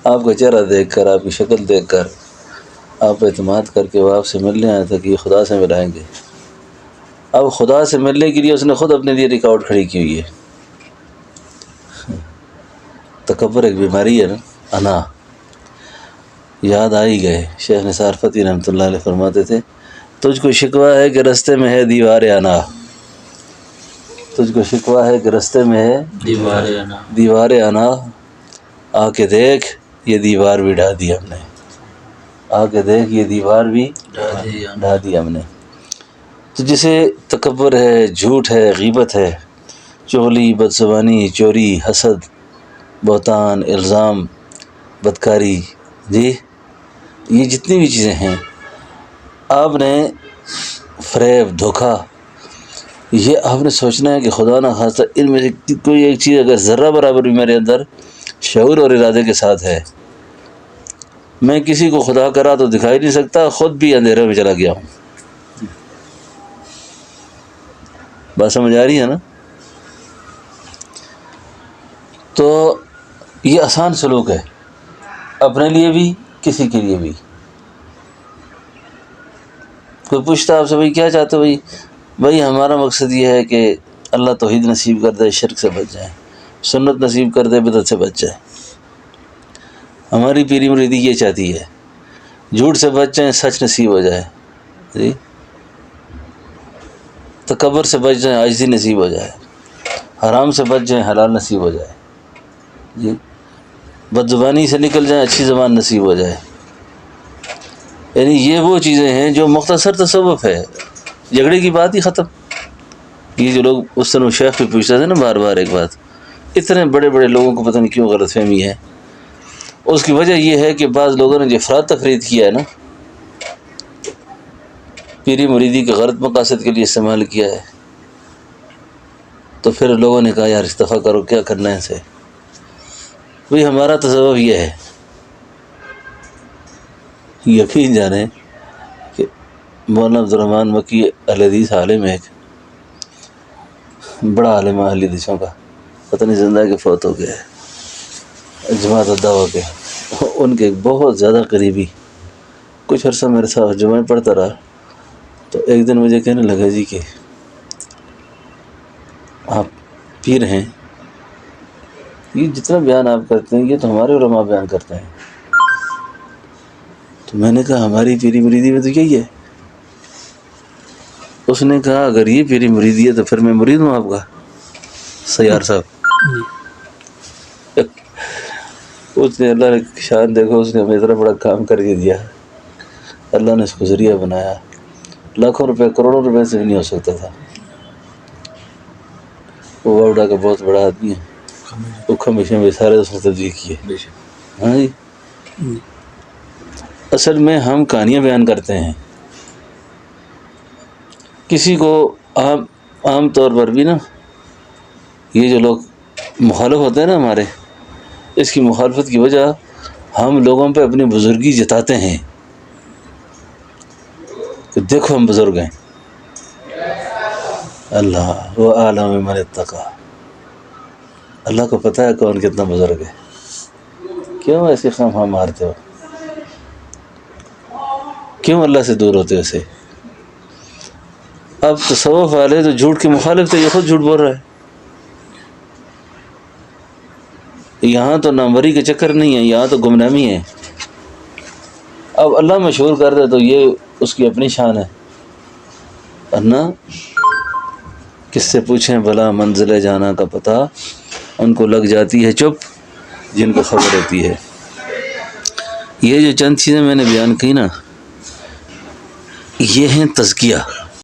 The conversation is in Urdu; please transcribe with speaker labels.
Speaker 1: آپ کا چہرہ دیکھ کر، آپ کی شکل دیکھ کر آپ اعتماد کر کے وہ آپ سے ملنے آیا تھا کہ یہ خدا سے ملائیں گے. اب خدا سے ملنے کے لیے اس نے خود اپنے لیے ریکارڈ کھڑی کی ہوئی ہے. تکبر ایک بیماری ہے نا، انا. یاد آ ہی گئے، شیخ نثار فتحی رحمۃ اللہ علیہ فرماتے تھے تجھ کو شکوہ ہے کہ رستے میں ہے دیوار انا. تجھ کو شکوہ ہے کہ رستے میں ہے دیوار انا. آ کے دیکھ یہ دیوار بھی ڈھا دی ہم نے. آ کے دیکھ یہ دیوار بھی ڈھا دی ہم نے. تو جسے تکبر ہے، جھوٹ ہے، غیبت ہے، چغلی، بدزبانی، چوری، حسد، بہتان، الزام، بدکاری، جی یہ جتنی بھی چیزیں ہیں، آپ نے فریب، دھوکہ، یہ آپ نے سوچنا ہے کہ خدا نہ خواستہ ان میں سے کوئی ایک چیز اگر ذرہ برابر بھی میرے اندر شعور اور ارادے کے ساتھ ہے، میں کسی کو خدا کرا تو دکھائی نہیں سکتا، خود بھی اندھیرے میں چلا گیا ہوں. بات سمجھ آ رہی ہے نا؟ تو یہ آسان سلوک ہے، اپنے لیے بھی کسی کے لیے بھی. کوئی پوچھتا آپ سے بھائی کیا چاہتے ہو؟ بھائی ہمارا مقصد یہ ہے کہ اللہ توحید نصیب کر دے، شرک سے بچ جائیں، سنت نصیب کر دے، بدعت سے بچ جائیں. ہماری پیری مریدی یہ چاہتی ہے، جھوٹ سے بچ جائیں، سچ نصیب ہو جائے، جی تکبر سے بچ جائیں، عاجزی نصیب ہو جائے، حرام سے بچ جائیں، حلال نصیب ہو جائے، جی بد زبانی سے نکل جائیں، اچھی زبان نصیب ہو جائے. یعنی یہ وہ چیزیں ہیں جو مختصر تصوف ہے، جھگڑے کی بات ہی ختم. یہ جو لوگ اس طرح شیخ بھی پوچھتے تھے نا بار بار ایک بات، اتنے بڑے بڑے لوگوں کو پتہ نہیں کیوں غلط فہمی ہے. اس کی وجہ یہ ہے کہ بعض لوگوں نے جو افراد تفرید کیا ہے نا، پیری مریدی کے غلط مقاصد کے لیے استعمال کیا ہے، تو پھر لوگوں نے کہا یار استعفیٰ کرو، کیا کرنا ہے اسے. بھئی ہمارا تصوف یہ ہے، یقین جانیں کہ مولانا عبدالرحمن مکی اہل حدیث عالم ہے، ایک بڑا عالم اہل حدیثوں کا، پتہ نہیں زندہ کہ فوت ہو گیا ہے، جماعت الدعوہ کے، ان کے ایک بہت زیادہ قریبی کچھ عرصہ میرے ساتھ جمعہ پڑھتا رہا. تو ایک دن مجھے کہنے لگا جی کہ آپ پیر ہیں، یہ جتنا بیان آپ کرتے ہیں یہ تو ہمارے علماء بیان کرتے ہیں. تو میں نے کہا ہماری پیری مریدی میں تو یہی ہے. اس نے کہا اگر یہ پیری مریدی ہے تو پھر میں مرید ہوں آپ کا سیار صاحب. اس نے، اللہ نے شان دیکھو، اس نے ہمیں اتنا بڑا کام کر کے دیا، اللہ نے اس کو ذریعہ بنایا، لاکھوں روپے کروڑوں روپے سے بھی نہیں ہو سکتا تھا. وہ باوڑا کا بہت بڑا آدمی ہے، وہ ہمیشہ میں سارے اس نے تبدیل کیے. ہاں جی، اصل میں ہم کہانیاں بیان کرتے ہیں. کسی کو عام طور پر بھی نا، یہ جو لوگ مخالف ہوتے ہیں نا ہمارے، اس کی مخالفت کی وجہ ہم لوگوں پہ اپنی بزرگی جتاتے ہیں کہ دیکھو ہم بزرگ ہیں. اللہ وہ عالم من اتقی، اللہ کو پتہ ہے کون کتنا بزرگ ہے. کیوں ایسے خواہ مارتے ہو؟ کیوں اللہ سے دور ہوتے ہو اسے؟ اب تصوف والے تو جھوٹ کی مخالف تھے، یہ خود جھوٹ بول رہا ہے. یہاں تو ناموری کے چکر نہیں ہے، یہاں تو گمنامی ہے. اب اللہ مشہور کر دے تو یہ اس کی اپنی شان ہے، ورنہ کس سے پوچھیں بھلا منزل جانا کا پتہ، ان کو لگ جاتی ہے چپ جن کو خبر ہوتی ہے. یہ جو چند چیزیں میں نے بیان کی نا، یہ ہیں تزکیہ.